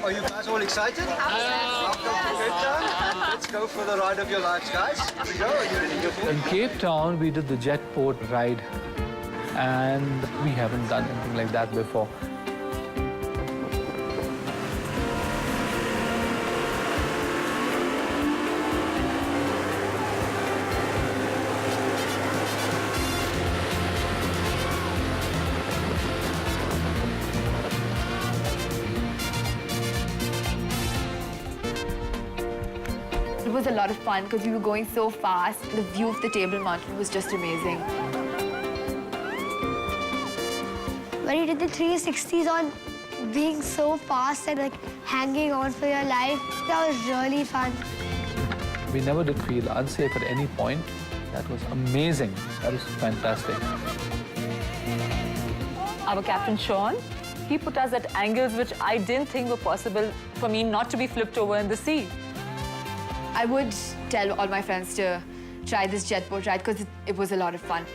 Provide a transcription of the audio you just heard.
Are you guys all excited? Welcome to Cape Town. Let's go for the ride of your lives, guys. Here we go. Are you ready? In Cape Town, we did the Jetport ride, and we haven't done anything like that before. It was a lot of fun because we were going so fast. The view of the Table Mountain was just amazing. When you did the 360s on being so fast and like hanging on for your life, that was really fun. We never did feel unsafe at any point. That was amazing. That was fantastic. Our captain, Sean, he put us at angles which I didn't think were possible for me not to be flipped over in the sea. I would tell all my friends to try this Jetport ride because it was a lot of fun.